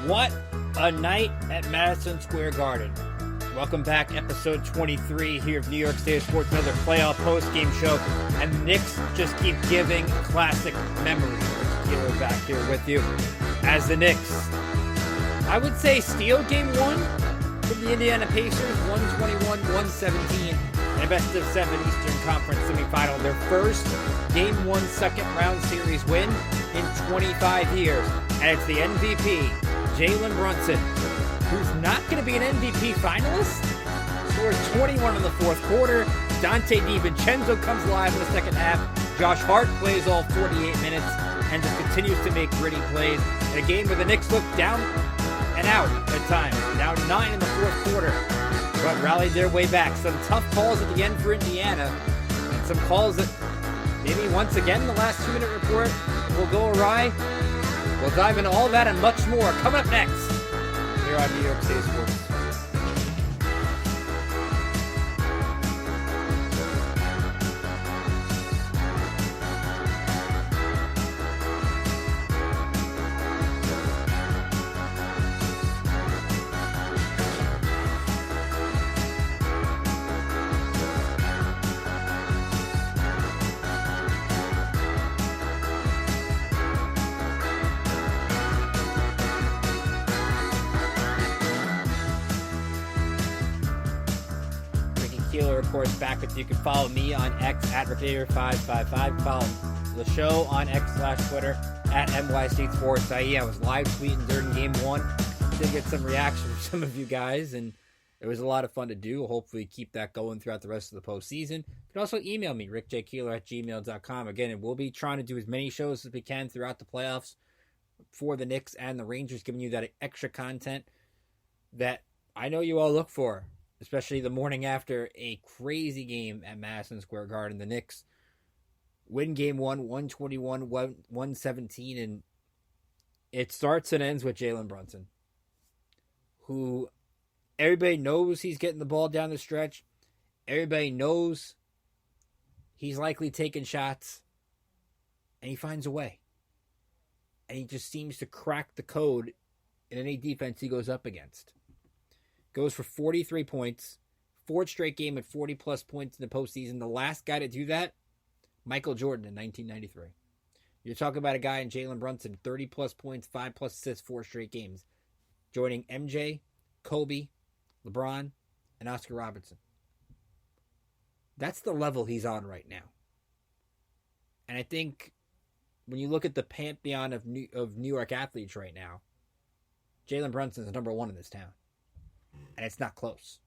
What a night at Madison Square Garden. Welcome back, episode 23 here of New York State Sports, another playoff post-game show. And the Knicks just keep giving classic memories. Keeler back here with you as the Knicks, I would say, steal game one from the Indiana Pacers, 121-117, and a best of 7 Eastern Conference semifinal. Their first game one second round series win in 25 years. And it's the MVP, Jalen Brunson, who's not going to be an MVP finalist. Scores 21 in the fourth quarter. Dante DiVincenzo comes alive in the second half. Josh Hart plays all 48 minutes and just continues to make gritty plays in a game where the Knicks look down and out at times. Down 9 in the fourth quarter, but rallied their way back. Some tough calls at the end for Indiana, and some calls that maybe once again the last 2-minute report will go awry. We'll dive into all that and much more coming up next here on New York State Sports. Of course, back with you. You can follow me on X at Rickator555. Follow the show on X/Twitter at NYStateSports.ie. I was live tweeting during game one. Did get some reaction from some of you guys, and it was a lot of fun to do. Hopefully keep that going throughout the rest of the postseason. You can also email me, rickjkeeler@gmail.com. Again, and we'll be trying to do as many shows as we can throughout the playoffs for the Knicks and the Rangers, giving you that extra content that I know you all look for, especially the morning after a crazy game at Madison Square Garden. The Knicks win game one, 121-117, and it starts and ends with Jalen Brunson, who everybody knows he's getting the ball down the stretch. Everybody knows he's likely taking shots, and he finds a way. And he just seems to crack the code in any defense he goes up against. Goes for 43 points, fourth straight game at 40-plus points in the postseason. The last guy to do that, Michael Jordan in 1993. You're talking about a guy in Jalen Brunson, 30-plus points, 5-plus assists, 4 straight games, joining MJ, Kobe, LeBron, and Oscar Robertson. That's the level he's on right now. And I think when you look at the pantheon of New York athletes right now, Jalen Brunson is number one in this town. And it's not close.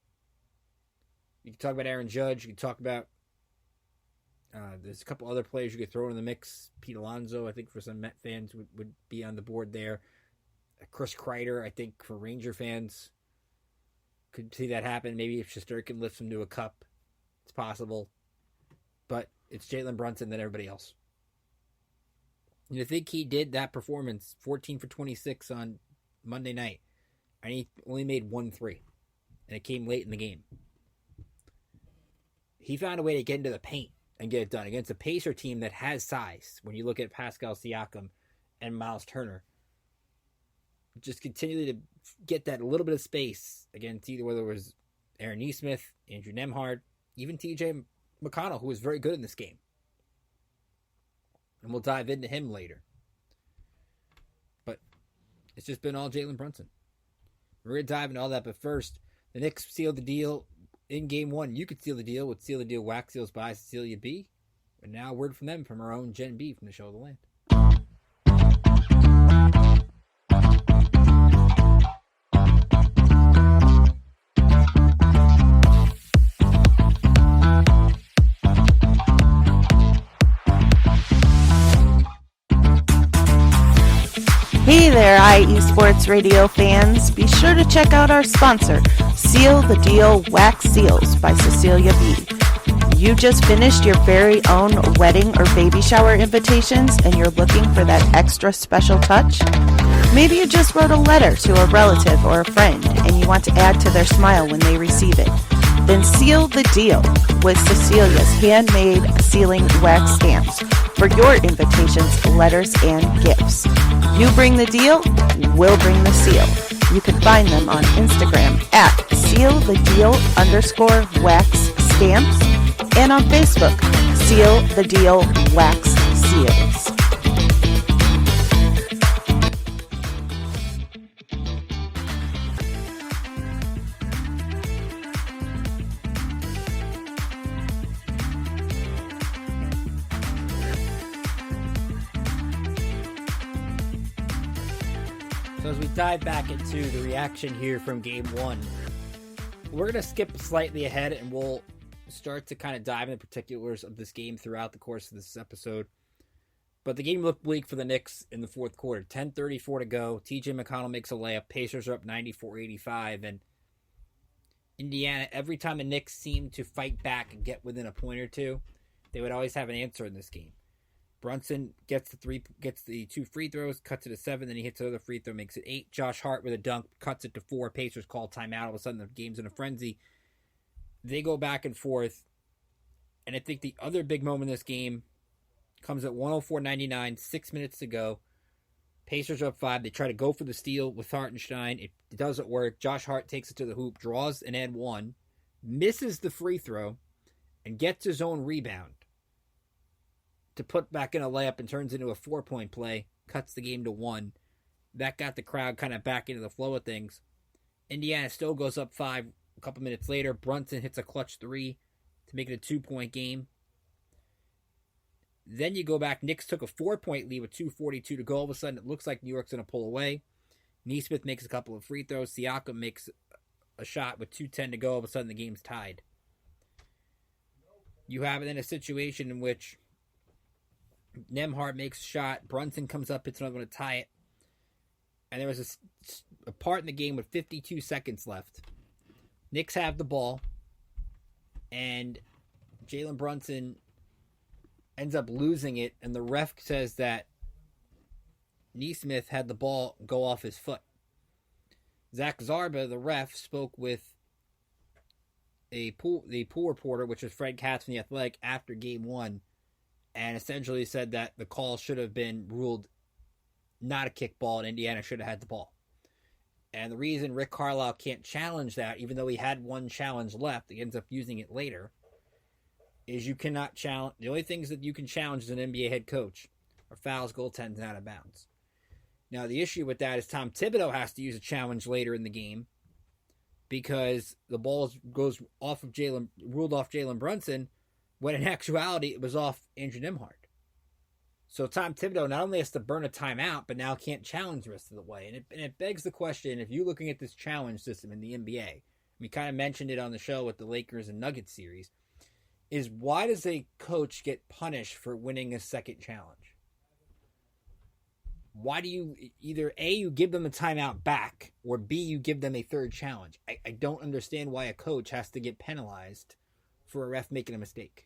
You can talk about Aaron Judge. You can talk about there's a couple other players you could throw in the mix. Pete Alonso, I think, for some Met fans would be on the board there. Chris Kreider, I think, for Ranger fans, could see that happen. Maybe if Shesterkin lifts him to a cup, it's possible. But it's Jalen Brunson than everybody else. And I think he did that performance, 14 for 26 on Monday night. And he only made 1 3. And it came late in the game. He found a way to get into the paint and get it done against a Pacer team that has size. When you look at Pascal Siakam and Miles Turner, just continually to get that little bit of space against either whether it was Aaron Nesmith, Andrew Nembhard, even TJ McConnell, who was very good in this game. And we'll dive into him later. But it's just been all Jalen Brunson. We're going to dive into all that, but first, the Knicks sealed the deal in Game 1. You could seal the deal with Seal the Deal Wax Seals by Cecilia B. And now a word from them from our own Jen B. from the Show of the Land. Hey there, IE Sports Radio fans. Be sure to check out our sponsor, Seal the Deal Wax Seals by Cecilia B. You just finished your very own wedding or baby shower invitations and you're looking for that extra special touch? Maybe you just wrote a letter to a relative or a friend and you want to add to their smile when they receive it. Then seal the deal with Cecilia's handmade sealing wax stamps for your invitations, letters, and gifts. You bring the deal, we'll bring the seal. You can find them on Instagram at sealthedeal_wax stamps and on Facebook, Seal the Deal Wax Seals. So as we dive back into the reaction here from Game 1, we're going to skip slightly ahead and we'll start to kind of dive into the particulars of this game throughout the course of this episode. But the game looked bleak for the Knicks in the fourth quarter. 10:34 to go. TJ McConnell makes a layup. Pacers are up 94-85. And Indiana, every time the Knicks seemed to fight back and get within a point or two, they would always have an answer in this game. Brunson gets the 2 free throws, cuts it to 7, then he hits another free throw, makes it 8. Josh Hart with a dunk, cuts it to 4. Pacers call timeout. All of a sudden, the game's in a frenzy. They go back and forth. And I think the other big moment in this game comes at 104-99, 6 minutes to go. Pacers are up 5. They try to go for the steal with Hartenstein. It doesn't work. Josh Hart takes it to the hoop, draws an and one, misses the free throw, and gets his own rebound to put back in a layup and turns into a 4-point play, cuts the game to 1. That got the crowd kind of back into the flow of things. Indiana still goes up 5 a couple minutes later. Brunson hits a clutch 3 to make it a 2-point game. Then you go back. Knicks took a 4-point lead with 2:42 to go. All of a sudden, it looks like New York's going to pull away. Nesmith makes a couple of free throws. Siakam makes a shot with 2:10 to go. All of a sudden, the game's tied. You have then a situation in which Nembhard makes a shot. Brunson comes up, hits another one to tie it. And there was a part in the game with 52 seconds left. Knicks have the ball. And Jalen Brunson ends up losing it. And the ref says that Nesmith had the ball go off his foot. Zach Zarba, the ref, spoke with the pool reporter, which was Fred Katz from The Athletic, after Game 1. And essentially said that the call should have been ruled not a kickball and Indiana should have had the ball. And the reason Rick Carlisle can't challenge that, even though he had one challenge left, he ends up using it later, is you cannot challenge. The only things that you can challenge as an NBA head coach are fouls, goaltending, and out of bounds. Now, the issue with that is Tom Thibodeau has to use a challenge later in the game because the ball goes off of ruled off Jalen Brunson, when in actuality, it was off Andrew Nembhard. So Tom Thibodeau not only has to burn a timeout, but now can't challenge the rest of the way. And it begs the question, if you're looking at this challenge system in the NBA, we kind of mentioned it on the show with the Lakers and Nuggets series, is why does a coach get punished for winning a second challenge? Why do you either A, you give them a timeout back, or B, you give them a third challenge? I don't understand why a coach has to get penalized for a ref making a mistake.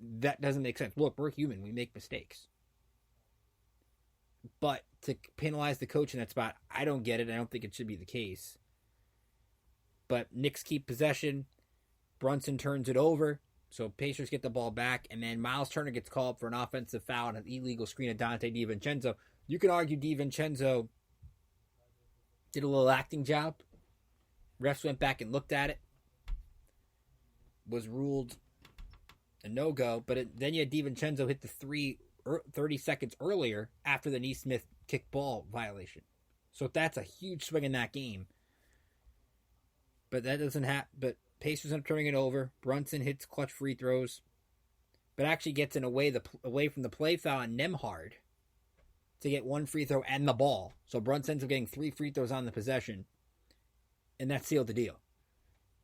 That doesn't make sense. Look, we're human. We make mistakes. But to penalize the coach in that spot, I don't get it. I don't think it should be the case. But Knicks keep possession. Brunson turns it over. So Pacers get the ball back. And then Miles Turner gets called for an offensive foul and an illegal screen of Dante DiVincenzo. You can argue DiVincenzo did a little acting job. Refs went back and looked at it. Was ruled a no-go, but then you had DiVincenzo hit the 3 30 seconds earlier after the Nesmith kick ball violation. So that's a huge swing in that game. But that doesn't happen. But Pacers end up turning it over. Brunson hits clutch free throws, but actually gets away from the play foul on Nembhard to get one free throw and the ball. So Brunson ends up getting 3 free throws on the possession, and that sealed the deal.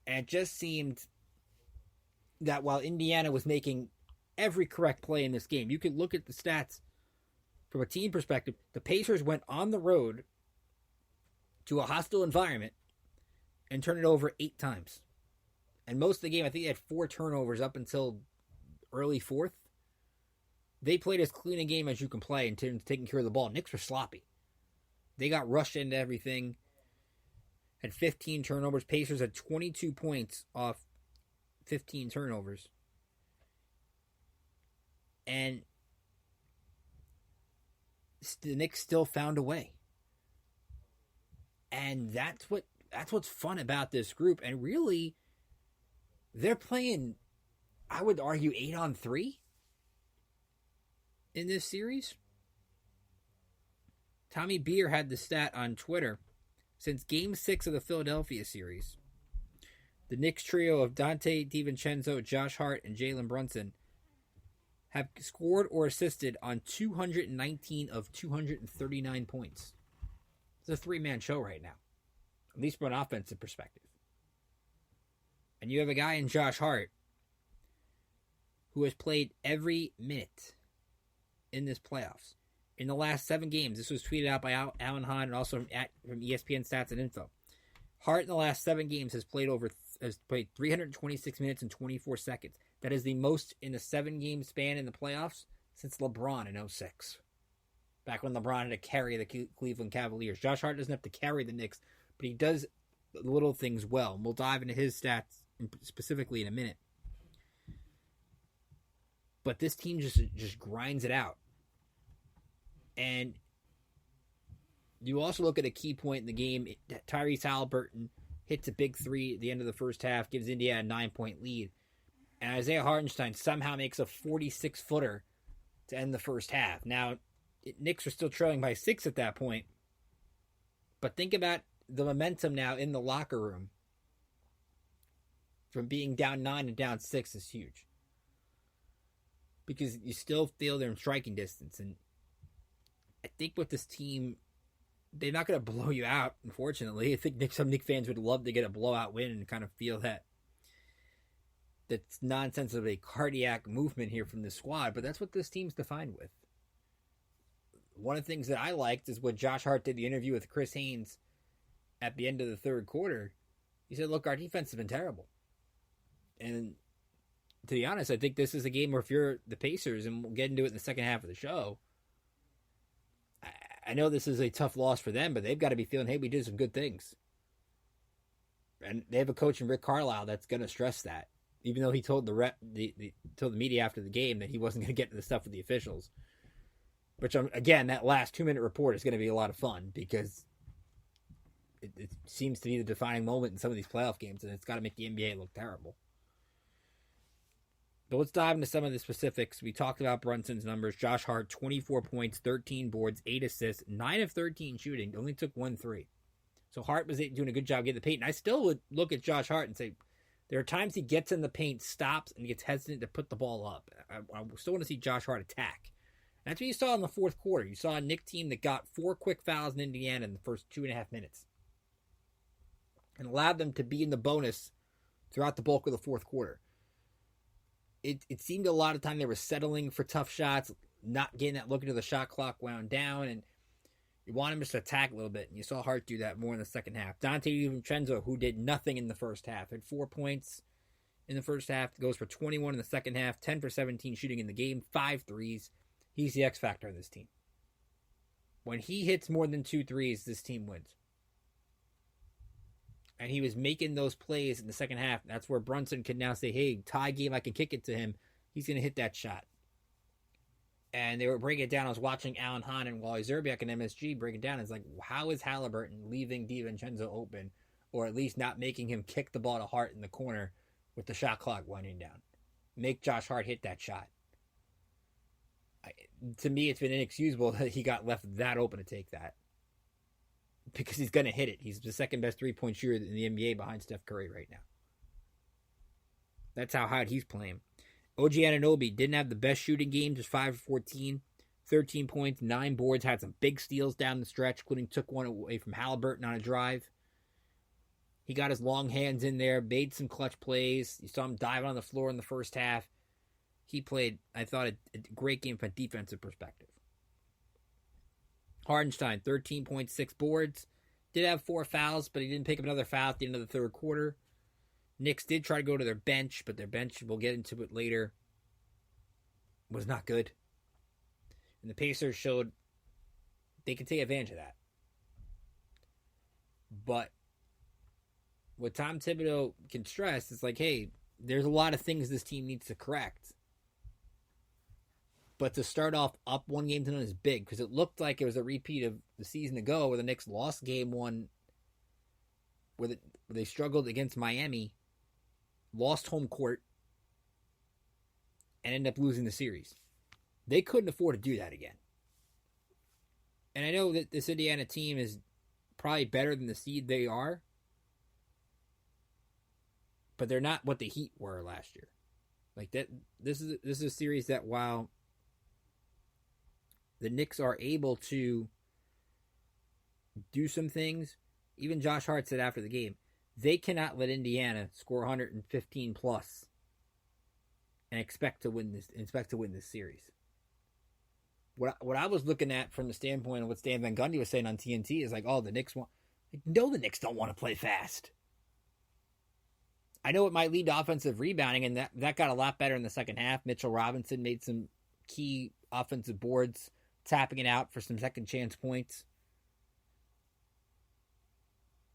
And it just seemed that while Indiana was making every correct play in this game, you could look at the stats from a team perspective. The Pacers went on the road to a hostile environment and turned it over 8 times. And most of the game, I think they had 4 turnovers up until early fourth. They played as clean a game as you can play in terms of taking care of the ball. Knicks were sloppy. They got rushed into everything. Had 15 turnovers. Pacers had 22 points off 15 turnovers. And the Knicks still found a way. And that's what's fun about this group. And really, they're playing, I would argue, 8-on-3 in this series. Tommy Beer had the stat on Twitter. Since Game 6 of the Philadelphia series, the Knicks trio of Dante DiVincenzo, Josh Hart, and Jalen Brunson have scored or assisted on 219 of 239 points. It's a 3-man show right now, at least from an offensive perspective. And you have a guy in Josh Hart who has played every minute in this playoffs. In the last 7 games, this was tweeted out by Alan Hahn and also from ESPN Stats and Info. Hart in the last 7 games has played 326 minutes and 24 seconds. That is the most in a 7-game span in the playoffs since LeBron in 2006. Back when LeBron had to carry the Cleveland Cavaliers. Josh Hart doesn't have to carry the Knicks, but he does little things well. And we'll dive into his stats specifically in a minute. But this team just grinds it out. And you also look at a key point in the game. Tyrese Haliburton hits a big 3 at the end of the first half, gives Indiana a 9-point lead. And Isaiah Hartenstein somehow makes a 46-footer to end the first half. Now, Knicks are still trailing by 6 at that point. But think about the momentum now in the locker room. From being down 9 to down 6 is huge. Because you still feel they're in striking distance. And I think with this team, they're not going to blow you out, unfortunately. I think some Knicks fans would love to get a blowout win and kind of feel that that's nonsense of a cardiac movement here from the squad. But that's what this team's defined with. One of the things that I liked is when Josh Hart did the interview with Chris Haynes at the end of the third quarter. He said, look, our defense has been terrible. And to be honest, I think this is a game where if you're the Pacers, and we'll get into it in the second half of the show, I know this is a tough loss for them, but they've got to be feeling, hey, we did some good things. And they have a coach in Rick Carlisle that's going to stress that, even though he told told the media after the game that he wasn't going to get into the stuff with the officials. Which, again, that last 2-minute report is going to be a lot of fun because it seems to be the defining moment in some of these playoff games, and it's got to make the NBA look terrible. But let's dive into some of the specifics. We talked about Brunson's numbers. Josh Hart, 24 points, 13 boards, 8 assists, 9 of 13 shooting. Only took 1 3. So Hart was doing a good job getting the paint. And I still would look at Josh Hart and say, there are times he gets in the paint, stops, and gets hesitant to put the ball up. I still want to see Josh Hart attack. And that's what you saw in the fourth quarter. You saw a Knicks team that got 4 quick fouls in Indiana in the first 2.5 minutes. And allowed them to be in the bonus throughout the bulk of the fourth quarter. It seemed a lot of time they were settling for tough shots, not getting that look until the shot clock wound down, and you want him just to attack a little bit. And you saw Hart do that more in the second half. Dante DiVincenzo, who did nothing in the first half, had 4 points in the first half, goes for 21 in the second half, 10 for 17 shooting in the game, 5 threes. He's the X factor in this team. When he hits more than 2 threes, this team wins. And he was making those plays in the second half. That's where Brunson can now say, hey, tie game, I can kick it to him. He's going to hit that shot. And they were breaking it down. I was watching Alan Hahn and Wally Zerbiak and MSG break it down. It's like, how is Haliburton leaving DiVincenzo open, or at least not making him kick the ball to Hart in the corner with the shot clock winding down? Make Josh Hart hit that shot. To me, it's been inexcusable that he got left that open to take that. because he's going to hit it. He's the second best three-point shooter in the NBA behind Steph Curry right now. That's how hot he's playing. OG Anunoby didn't have the best shooting game, just 5 for 14, 13 points, 9 boards, had some big steals down the stretch, including took one away from Halliburton on a drive. He got his long hands in there, made some clutch plays. You saw him dive on the floor in the first half. He played, I thought, a great game from a defensive perspective. Hardenstein, 13.6 boards. Did have 4 fouls, but he didn't pick up another foul at the end of the third quarter. Knicks did try to go to their bench, but their bench, we'll get into it later, was not good. And the Pacers showed they could take advantage of that. But what Tom Thibodeau can stress is like, hey, there's a lot of things this team needs to correct. But to start off up 1 game to none is big, because it looked like it was a repeat of the season ago where the Knicks lost game 1, where they struggled against Miami, lost home court, and ended up losing the series. They couldn't afford to do that again. And I know that this Indiana team is probably better than the seed they are, but they're not what the Heat were last year. Like that, this is a series that, while the Knicks are able to do some things, even Josh Hart said after the game, they cannot let Indiana score 115 plus and expect to win this series. What I was looking at from the standpoint of what Stan Van Gundy was saying on TNT is like, oh, the Knicks want, like, no, the Knicks don't want to play fast. I know it might lead to offensive rebounding, and that got a lot better in the second half. Mitchell Robinson made some key offensive boards, tapping it out for some second chance points.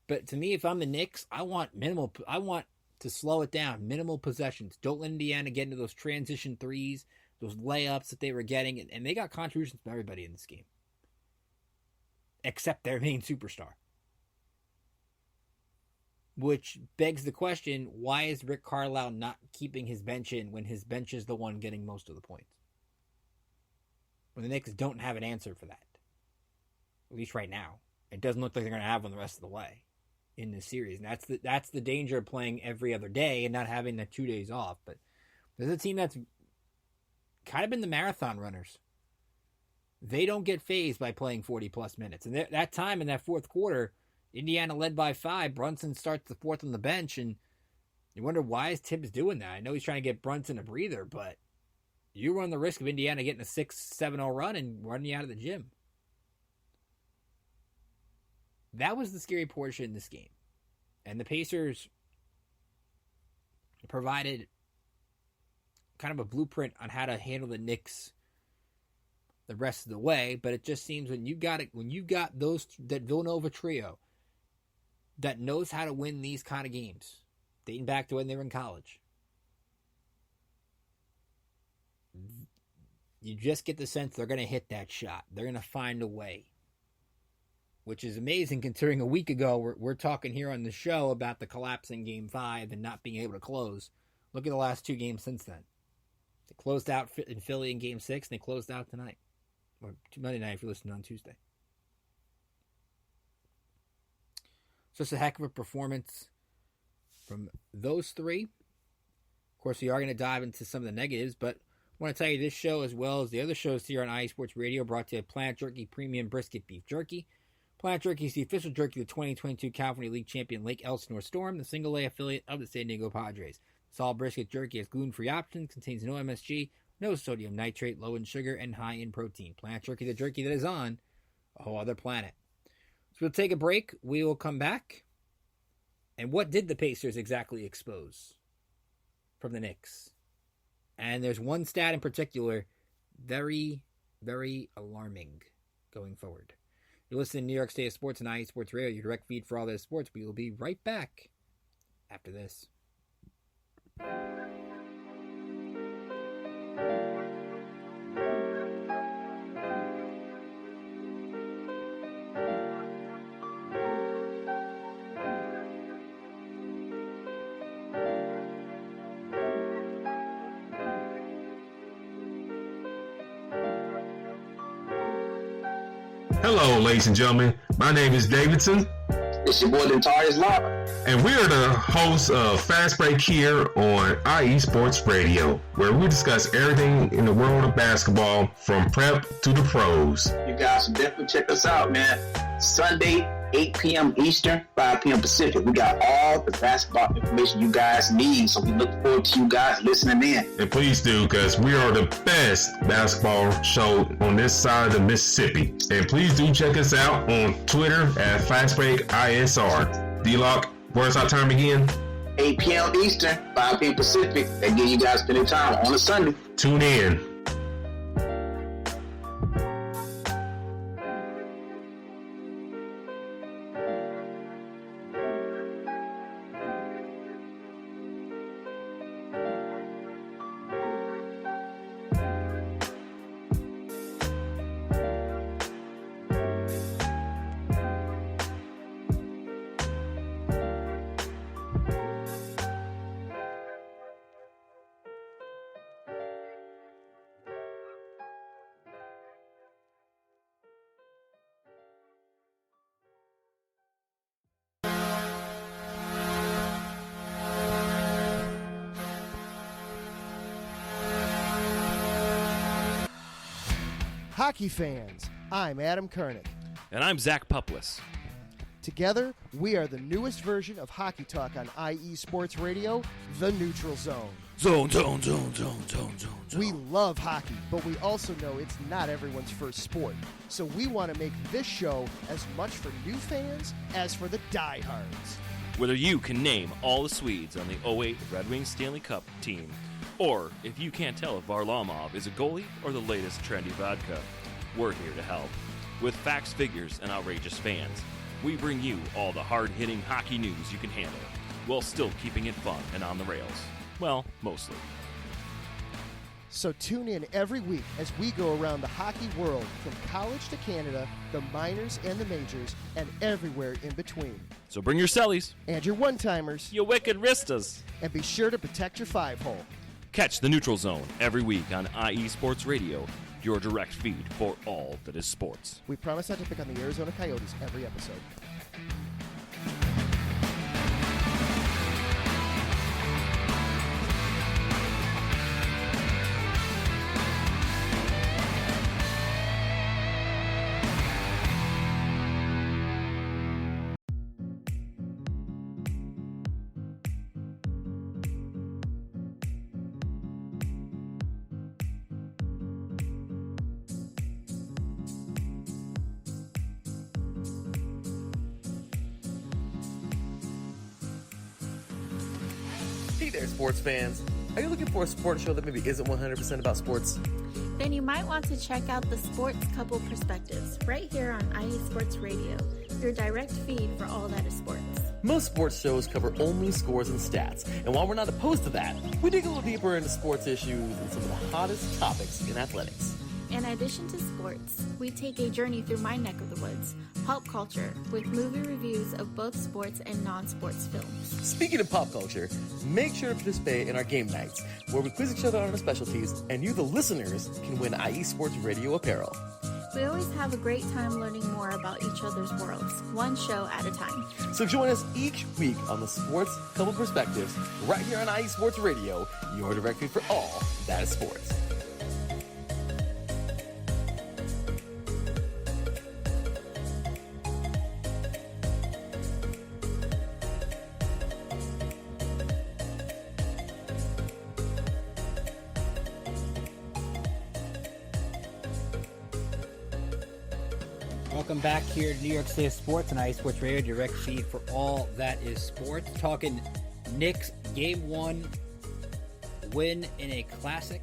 But to me, if I'm the Knicks, I want to slow it down, minimal possessions. Don't let Indiana get into those transition threes, those layups that they were getting, and they got contributions from everybody in this game, except their main superstar. Which begs the question, why is Rick Carlisle not keeping his bench in when his bench is the one getting most of the points? When the Knicks don't have an answer for that. At least right now. It doesn't look like they're going to have one the rest of the way in this series. And that's the danger of playing every other day and not having the 2 days off. But there's a team that's kind of been the marathon runners. They don't get phased by playing 40-plus minutes. And that time in that fourth quarter, Indiana led by 5. Brunson starts the fourth on the bench, and you wonder, why is Tibbs doing that? I know he's trying to get Brunson a breather, but you run the risk of Indiana getting a 6-7-0 run and running you out of the gym. That was the scary portion in this game. And the Pacers provided kind of a blueprint on how to handle the Knicks the rest of the way, but it just seems when you got that Villanova trio that knows how to win these kind of games, dating back to when they were in college, you just get the sense they're going to hit that shot. They're going to find a way, which is amazing considering a week ago we're talking here on the show about the collapsing Game 5 and not being able to close. Look at the last 2 games since then. They closed out in Philly in Game 6, and they closed out tonight. Or Monday night if you're listening on Tuesday. So it's a heck of a performance from those 3. Of course, we are going to dive into some of the negatives, but I want to tell you this show, as well as the other shows here on IE Sports Radio, brought to you by Planet Jerky Premium Brisket Beef Jerky. Planet Jerky is the official jerky of the 2022 California League champion Lake Elsinore Storm, the single-A affiliate of the San Diego Padres. This all brisket jerky has gluten-free options, contains no MSG, no sodium nitrate, low in sugar, and high in protein. Planet Jerky, the jerky that is on a whole other planet. So we'll take a break. We will come back. And what did the Pacers exactly expose from the Knicks? And there's one stat in particular, very, very alarming going forward. You're listening to New York State of Sports and IE Sports Radio, your direct feed for all those sports. We will be right back after this. Hello, ladies and gentlemen. My name is Davidson. It's your boy, Dantarius Locke. And we are the hosts of Fast Break here on IE Sports Radio, where we discuss everything in the world of basketball from prep to the pros. You guys should definitely check us out, man. Sunday, 8 p.m. Eastern, 5 p.m. Pacific. We got all the basketball information you guys need, so we look forward to you guys listening in. And please do, because we are the best basketball show on this side of the Mississippi. And please do check us out on Twitter at FastBreakISR. D-Lock, where's our time again? 8 p.m. Eastern, 5 p.m. Pacific. That give you guys plenty of time on a Sunday. Tune in. Hockey fans, I'm Adam Kernick. And I'm Zach Puplis. Together, we are the newest version of Hockey Talk on IE Sports Radio, The Neutral Zone. Zone. We love hockey, but we also know it's not everyone's first sport. So we want to make this show as much for new fans as for the diehards. Whether you can name all the Swedes on the 08 Red Wings Stanley Cup team, or if you can't tell if Varlamov is a goalie or the latest trendy vodka, we're here to help. With facts, figures, and outrageous fans, we bring you all the hard-hitting hockey news you can handle, while still keeping it fun and on the rails. Well, mostly. So tune in every week as we go around the hockey world, from college to Canada, the minors and the majors, and everywhere in between. So bring your cellies. And your one-timers. You wicked wristas. And be sure to protect your five-hole. Catch the Neutral Zone every week on IE Sports Radio, your direct feed for all that is sports. We promise not to pick on the Arizona Coyotes every episode. Hey there, sports fans. Are you looking for a sports show that maybe isn't 100% about sports? Then you might want to check out the Sports Couple Perspectives right here on IE Sports Radio, your direct feed for all that is sports. Most sports shows cover only scores and stats, and while we're not opposed to that, we dig a little deeper into sports issues and some of the hottest topics in athletics. In addition to sports, we take a journey through my neck of the woods, pop culture, with movie reviews of both sports and non-sports films. Speaking of pop culture, make sure to participate in our game nights, where we quiz each other on our specialties, and you, the listeners, can win IE Sports Radio apparel. We always have a great time learning more about each other's worlds, one show at a time. So join us each week on the Sports Couple Perspectives, right here on IE Sports Radio, your direct feed for all that is sports. Welcome back here to New York State Sports and IE Sports Radio, direct feed for all that is sports. Talking Knicks Game 1 win in a classic.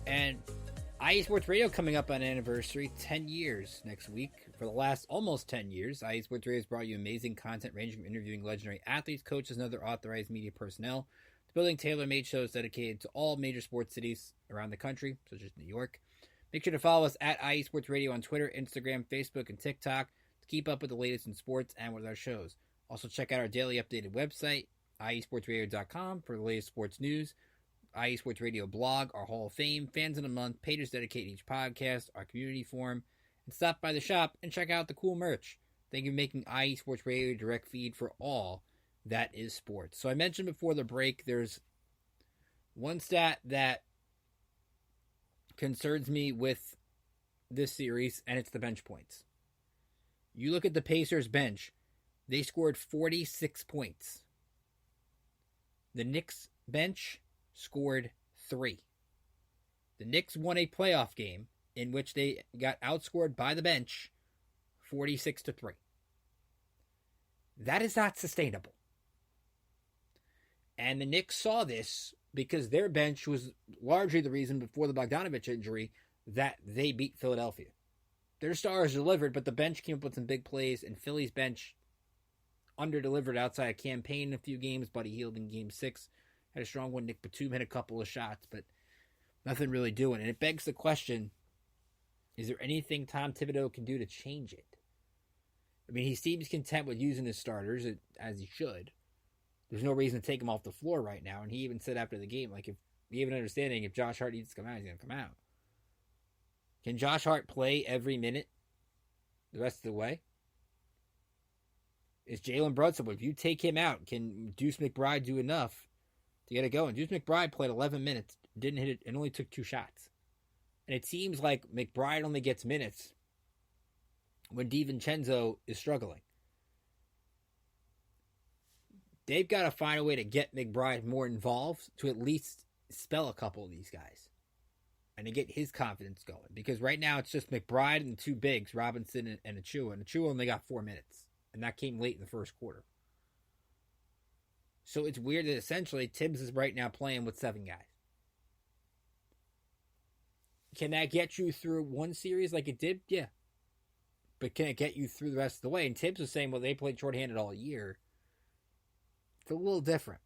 And IE Sports Radio coming up on anniversary, 10 years next week. For the last almost 10 years, IE Sports Radio has brought you amazing content ranging from interviewing legendary athletes, coaches, and other authorized media personnel to building tailor-made shows dedicated to all major sports cities around the country, such as New York. Make sure to follow us at IE Sports Radio on Twitter, Instagram, Facebook, and TikTok to keep up with the latest in sports and with our shows. Also, check out our daily updated website, iesportsradio.com, for the latest sports news, IE Sports Radio blog, our Hall of Fame, Fans in a Month, pages dedicated to each podcast, our community forum, and stop by the shop and check out the cool merch. Thank you for making IE Sports Radio a direct feed for all that is sports. So I mentioned before the break, there's one stat that concerns me with this series, and it's the bench points. You look at the Pacers bench, they scored 46 points. The Knicks bench scored 3. The Knicks won a playoff game in which they got outscored by the bench 46-3. That is not sustainable. And the Knicks saw this because their bench was largely the reason before the Bogdanovich injury that they beat Philadelphia. Their stars delivered, but the bench came up with some big plays, and Philly's bench under-delivered outside of campaign in a few games. Buddy Hield in Game 6 had a strong one. Nick Batum hit a couple of shots, but nothing really doing. And it begs the question, is there anything Tom Thibodeau can do to change it? I mean, he seems content with using his starters, as he should. There's no reason to take him off the floor right now. And he even said after the game, like, if you have an understanding, if Josh Hart needs to come out, he's going to come out. Can Josh Hart play every minute the rest of the way? Is Jalen Brunson, if you take him out, can Deuce McBride do enough to get it going? Deuce McBride played 11 minutes, didn't hit it, and only took 2 shots. And it seems like McBride only gets minutes when DiVincenzo is struggling. They've got to find a way to get McBride more involved to at least spell a couple of these guys and to get his confidence going. Because right now it's just McBride and the 2 bigs, Robinson and Achua. And Achua only got 4 minutes. And that came late in the first quarter. So it's weird that essentially Tibbs is right now playing with 7 guys. Can that get you through one series like it did? Yeah. But can it get you through the rest of the way? And Tibbs was saying, well, they played shorthanded all year. It's a little different.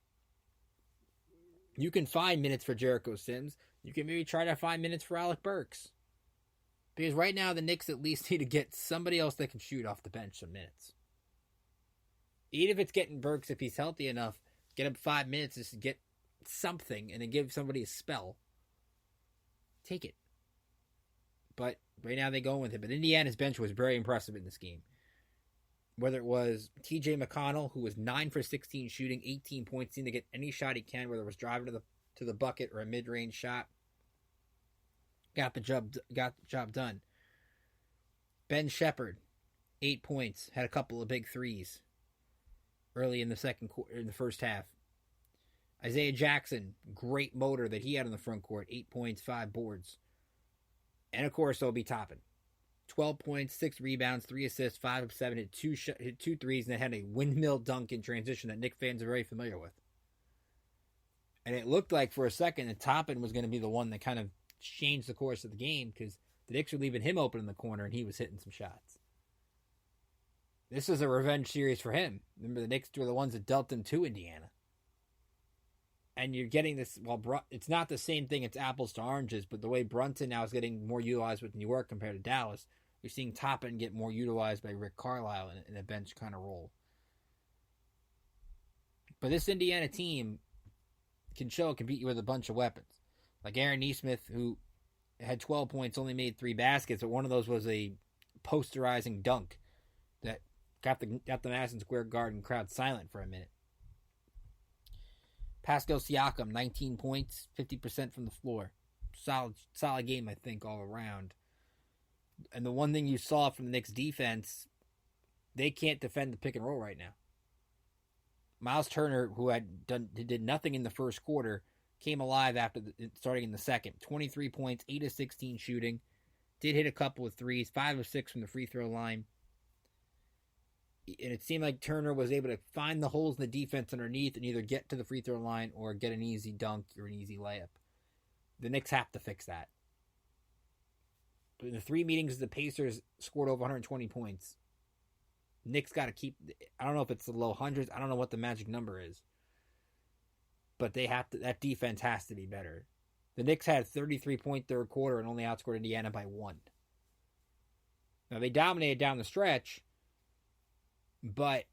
You can find minutes for Jericho Sims. You can maybe try to find minutes for Alec Burks. Because right now the Knicks at least need to get somebody else that can shoot off the bench some minutes. Even if it's getting Burks, if he's healthy enough, get him 5 minutes just to get something and then give somebody a spell. Take it. But right now they go with it. But Indiana's bench was very impressive in this game. Whether it was TJ McConnell, who was 9 for 16 shooting, 18 points, seemed to get any shot he can, whether it was driving to the bucket or a mid-range shot. Got the job done. Ben Shepherd, 8 points, had a couple of big threes early in the first half. Isaiah Jackson, great motor that he had in the front court, 8 points, 5 boards. And of course, Obi Toppin. 12 points, 6 rebounds, 3 assists, 5 of 7, hit 2 threes, and then had a windmill dunk in transition that Knicks fans are very familiar with. And it looked like for a second that Toppin was going to be the one that kind of changed the course of the game because the Knicks were leaving him open in the corner and he was hitting some shots. This is a revenge series for him. Remember, the Knicks were the ones that dealt him to Indiana. And you're getting this, well, it's not the same thing, it's apples to oranges, but the way Brunson now is getting more utilized with New York compared to Dallas, you're seeing Toppin get more utilized by Rick Carlisle in a bench kind of role. But this Indiana team can beat you with a bunch of weapons. Like Aaron Nesmith, who had 12 points, only made 3 baskets, but one of those was a posterizing dunk that got the Madison Square Garden crowd silent for a minute. Pascal Siakam, 19 points, 50% from the floor. Solid game, I think, all around. And the one thing you saw from the Knicks defense, they can't defend the pick and roll right now. Miles Turner, who did nothing in the first quarter, came alive after starting in the second. 23 points, 8 of 16 shooting. Did hit a couple of threes, 5 of 6 from the free throw line. And it seemed like Turner was able to find the holes in the defense underneath and either get to the free throw line or get an easy dunk or an easy layup. The Knicks have to fix that. But in the 3 meetings, the Pacers scored over 120 points. Knicks got to keep, I don't know if it's the low hundreds. I don't know what the magic number is. But that defense has to be better. The Knicks had a 33-point third quarter and only outscored Indiana by 1. Now, they dominated down the stretch. But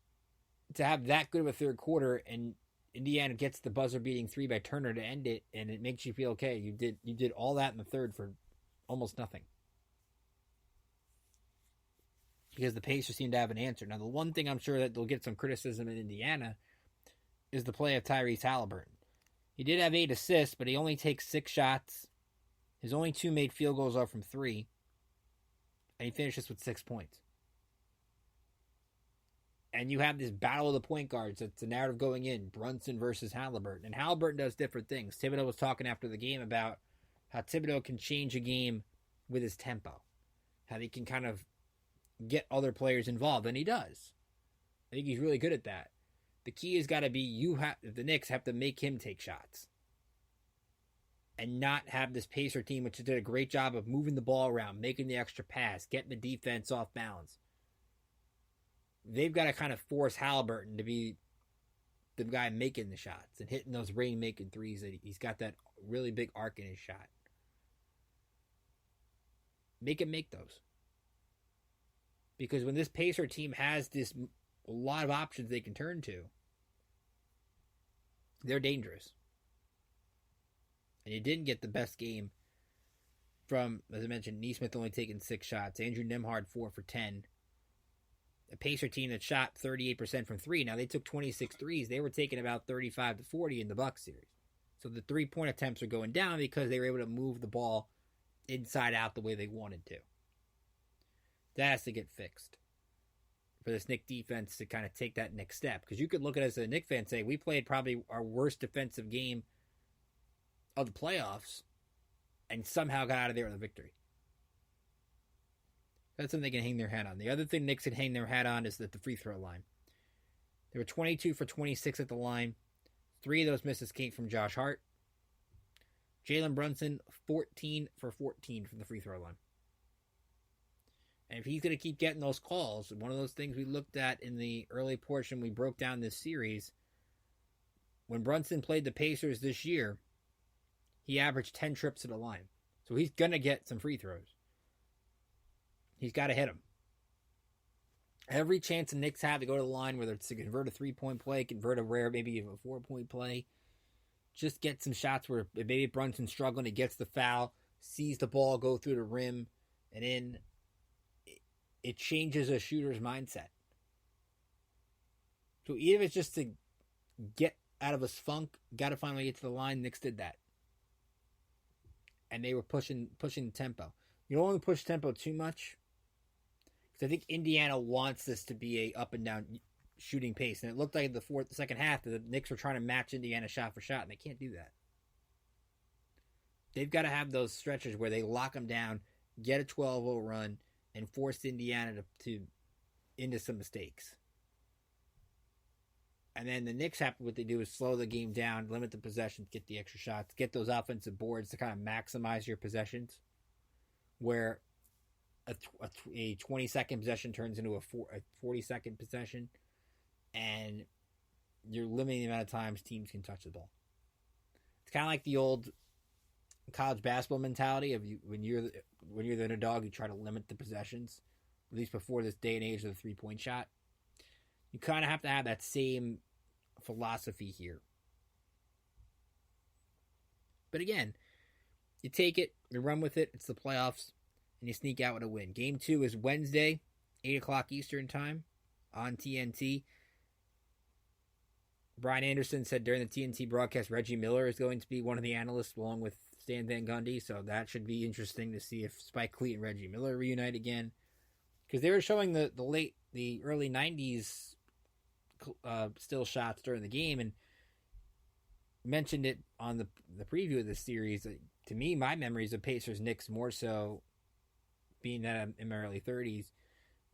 to have that good of a third quarter and Indiana gets the buzzer-beating 3 by Turner to end it, and it makes you feel, okay, you did all that in the third for almost nothing. because the Pacers seem to have an answer. Now, the one thing I'm sure that they'll get some criticism in Indiana is the play of Tyrese Halliburton. He did have 8 assists, but he only takes 6 shots. His only 2 made field goals are from 3. And he finishes with 6 points. And you have this battle of the point guards. That's the narrative going in. Brunson versus Halliburton. And Halliburton does different things. Thibodeau was talking after the game about how Thibodeau can change a game with his tempo. How he can kind of get other players involved. And he does. I think he's really good at that. The key has got to be the Knicks have to make him take shots. And not have this Pacer team, which did a great job of moving the ball around, making the extra pass, getting the defense off balance. They've got to kind of force Halliburton to be the guy making the shots and hitting those rain-making threes. That he's got that really big arc in his shot. Make him make those. Because when this Pacer team has a lot of options they can turn to, they're dangerous. And you didn't get the best game from, as I mentioned, Neesmith only taking 6 shots. Andrew Nembhard 4 for 10. A Pacer team that shot 38% from 3. Now, they took 26 threes. They were taking about 35 to 40 in the Bucks series. So the 3-point attempts are going down because they were able to move the ball inside out the way they wanted to. That has to get fixed for this Knicks defense to kind of take that next step. Because you could look at it as a Knicks fan and say, we played probably our worst defensive game of the playoffs and somehow got out of there with a victory. That's something they can hang their hat on. The other thing Knicks can hang their hat on is the free throw line. They were 22 for 26 at the line. 3 of those misses came from Josh Hart. Jalen Brunson, 14 for 14 from the free throw line. And if he's going to keep getting those calls, one of those things we looked at in the early portion we broke down this series, when Brunson played the Pacers this year, he averaged 10 trips to the line. So he's going to get some free throws. He's got to hit them. Every chance the Knicks have to go to the line, whether it's to convert a 3-point play, convert a rare, maybe a 4-point play, just get some shots where maybe Brunson's struggling, he gets the foul, sees the ball go through the rim, and in it changes a shooter's mindset. So even if it's just to get out of his funk, got to finally get to the line, Knicks did that. And they were pushing tempo. You don't want to push tempo too much, because I think Indiana wants this to be a up and down shooting pace, and it looked like in the second half that the Knicks were trying to match Indiana shot for shot, and they can't do that. They've got to have those stretches where they lock them down, get a 12-0 run, and force Indiana to into some mistakes. And then the Knicks what they do is slow the game down, limit the possessions, get the extra shots, get those offensive boards to kind of maximize your possessions, where a 20-second possession turns into a 40-second possession, and you're limiting the amount of times teams can touch the ball. It's kind of like the old college basketball mentality of when you're the underdog, you try to limit the possessions, at least before this day and age of the 3-point shot. You kind of have to have that same philosophy here. But again, you take it, you run with it, it's the playoffs, and you sneak out with a win. Game 2 is Wednesday, 8 o'clock Eastern time on TNT. Brian Anderson said during the TNT broadcast Reggie Miller is going to be one of the analysts along with Stan Van Gundy, so that should be interesting to see if Spike Lee and Reggie Miller reunite again. Because they were showing the early 90s still shots during the game, and mentioned it on the preview of this series. To me, my memories of Pacers Knicks more so being that I'm in my early 30s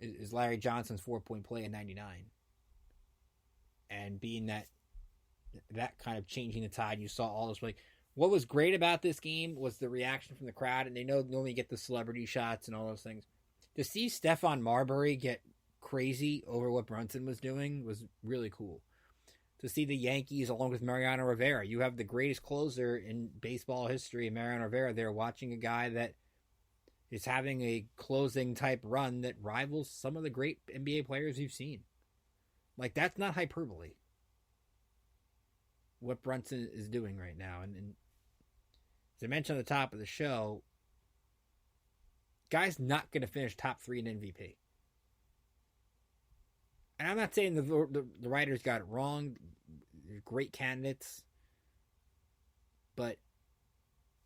is Larry Johnson's 4-point play in 99. And being that kind of changing the tide, you saw all this play. What was great about this game was the reaction from the crowd, and they normally get the celebrity shots and all those things. To see Stephon Marbury get crazy over what Brunson was doing was really cool. To see the Yankees along with Mariano Rivera. You have the greatest closer in baseball history, Mariano Rivera, there watching a guy that is having a closing type run that rivals some of the great NBA players you've seen. Like, that's not hyperbole, what Brunson is doing right now. And as I mentioned at the top of the show, guy's not going to finish top 3 in MVP. And I'm not saying the writers got it wrong. They're great candidates. But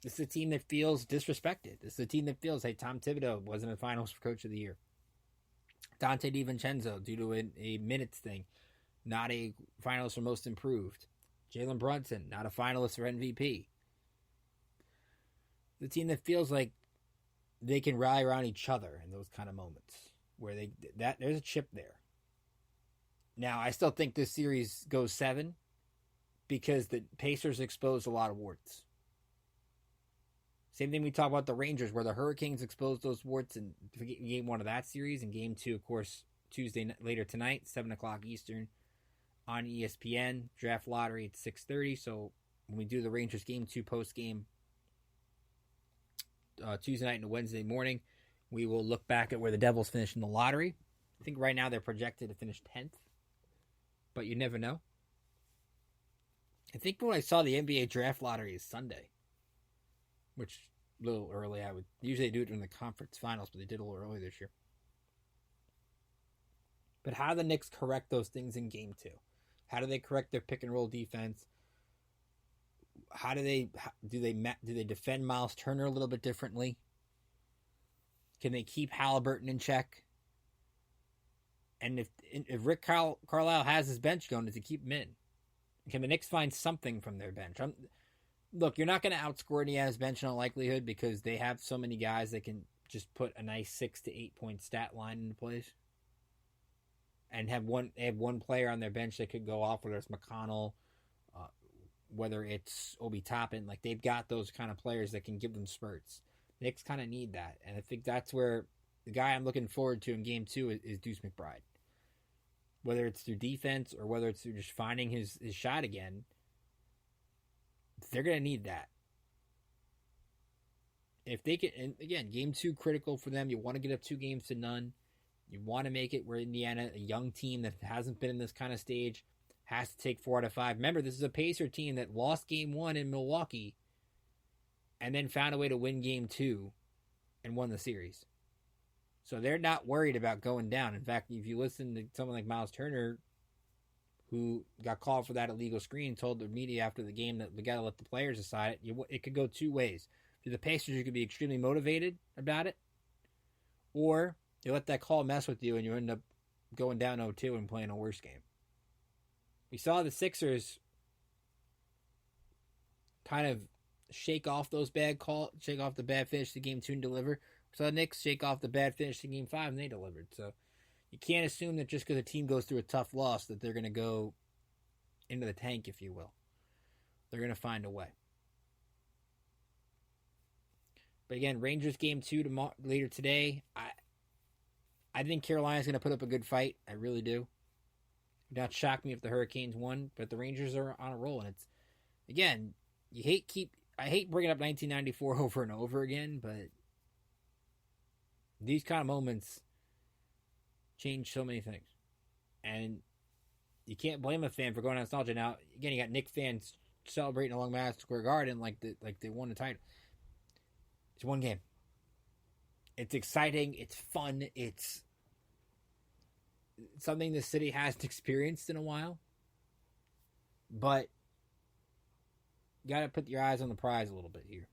it's a team that feels disrespected. It's a team that feels, hey, Tom Thibodeau wasn't in the finals for Coach of the Year. Dante DiVincenzo, due to a minutes thing, not a finalist for Most Improved. Jalen Brunson, not a finalist for MVP. The team that feels like they can rally around each other in those kind of moments where there's a chip there. Now, I still think this series goes 7 because the Pacers exposed a lot of warts. Same thing we talk about the Rangers, where the Hurricanes exposed those warts in game 1 of that series, and game 2, of course, Tuesday later tonight, 7 o'clock Eastern on ESPN. Draft lottery at 6:30. So when we do the Rangers game 2 post game Tuesday night and Wednesday morning, we will look back at where the Devils finished in the lottery. I think right now they're projected to finish 10th, but you never know. I think when I saw the NBA draft lottery is Sunday, which a little early. I would usually do it during the conference finals, but they did a little early this year. But how do the Knicks correct those things in game 2? How do they correct their pick and roll defense? How do they defend Miles Turner a little bit differently? Can they keep Halliburton in check? And if Rick Carlisle has his bench going, does he keep him in? Can the Knicks find something from their bench? Look, you're not going to outscore Indiana's bench in all likelihood because they have so many guys that can just put a nice 6 to 8 point stat line into place, and have one player on their bench that could go off, whether it's McConnell, whether it's Obi Toppin. Like, they've got those kind of players that can give them spurts. The Knicks kind of need that, and I think that's where the guy I'm looking forward to in game 2 is Deuce McBride. Whether it's through defense or whether it's through just finding his shot again, they're going to need that. If they can, and again, game 2 critical for them. You want to get up 2-0. You want to make it where Indiana, a young team that hasn't been in this kind of stage, has to take 4 out of 5. Remember, this is a Pacer team that lost game 1 in Milwaukee and then found a way to win game 2 and won the series. So they're not worried about going down. In fact, if you listen to someone like Miles Turner, who got called for that illegal screen, told the media after the game that we got to let the players decide it. It could go 2 ways. For the Pacers, you could be extremely motivated about it, or you let that call mess with you and you end up going down 0-2 and playing a worse game. We saw the Sixers kind of shake off the bad finish to game 2 and deliver. So the Knicks shake off the bad finish to game 5 and they delivered. So you can't assume that just because a team goes through a tough loss that they're going to go into the tank, if you will. They're going to find a way. But again, Rangers game 2 later today. I think Carolina's going to put up a good fight. I really do. It would not shock me if the Hurricanes won, but the Rangers are on a roll, and it's, again, I hate bringing up 1994 over and over again, but these kind of moments change so many things. And you can't blame a fan for going on nostalgia. Now, again, you got Knicks fans celebrating along Madison Square Garden like they won the title. It's one game. It's exciting. It's fun. It's something the city hasn't experienced in a while. But you got to put your eyes on the prize a little bit here.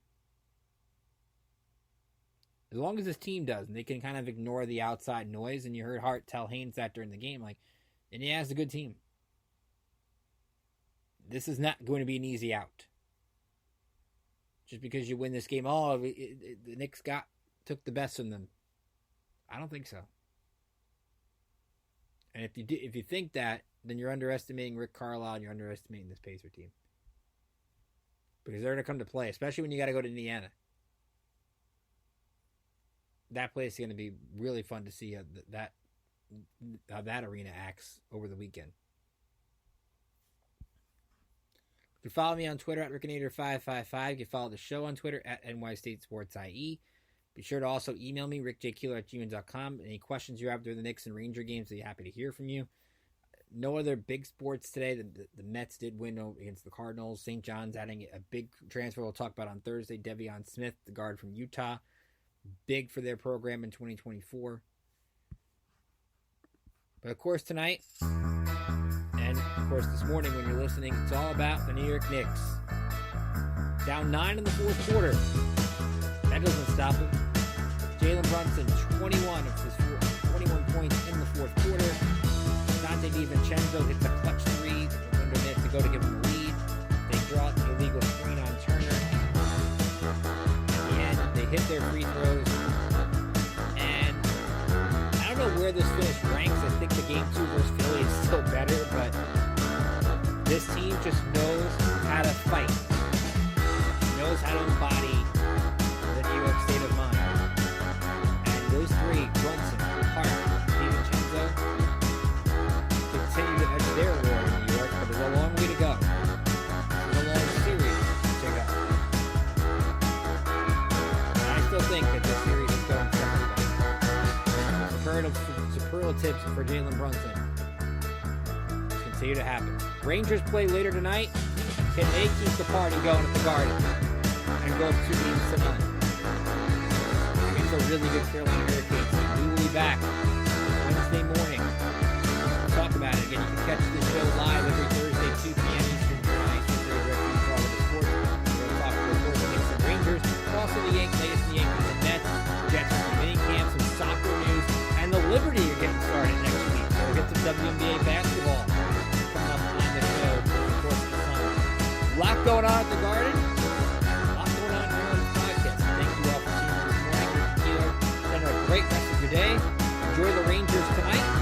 As long as this team does, and they can kind of ignore the outside noise, and you heard Hart tell Haynes that during the game, like, Indiana's a good team. This is not going to be an easy out. Just because you win this game, the Knicks took the best from them. I don't think so. And if you think that, then you're underestimating Rick Carlisle and you're underestimating this Pacer team. Because they're going to come to play, especially when you got to go to Indiana. That place is going to be really fun to see how that arena acts over the weekend. You can follow me on Twitter at Rickinator555. You can follow the show on Twitter at NYStateSportsIE. Be sure to also email me, rickjkeeler@gmail.com. Any questions you have during the Knicks and Ranger games, I'll be happy to hear from you. No other big sports today. The Mets did win against the Cardinals. St. John's adding a big transfer we'll talk about on Thursday. Devion Smith, the guard from Utah. Big for their program in 2024. But of course tonight, and of course this morning when you're listening, it's all about the New York Knicks. Down 9 in the fourth quarter. That doesn't stop him. Jalen Brunson, 21 points in the fourth quarter. Danya Vodovoz hits a clutch three with under a minute to go to give him the lead. They draw the illegal screen on Turner. At the end, they hit their free throws. And I don't know where this finish ranks. I think the game 2 versus Philly is still better, but this team just knows how to fight. Knows how to embody the New York state of mind. And those three, Brunson, Hart, DiVincenzo, continue to edge their war in New York, but there's a long way to go. There's a long series to go. And I still think that this series is going 7-1. Superlatives for Jalen Brunson continue to happen. Rangers play later tonight. Can they keep the party going at the Garden and go up 2 games to none against a really good Carolina Hurricanes team? We will be back Wednesday morning. We'll talk about it again. You can catch the show live every Thursday, 2 p.m. Eastern Time. For all of the sports. We'll talk to the Knicks and Rangers, but also the latest the Yankees and Mets, Jets and mini camps, some soccer news, and the Liberty are getting started next week. So we'll get some WNBA basketball coming up on the show over the course of the summer. A lot going on at the Garden. A lot going on here on the podcast. Thank you all for tuning in this morning. Send a great rest of your day. Enjoy the Rangers tonight.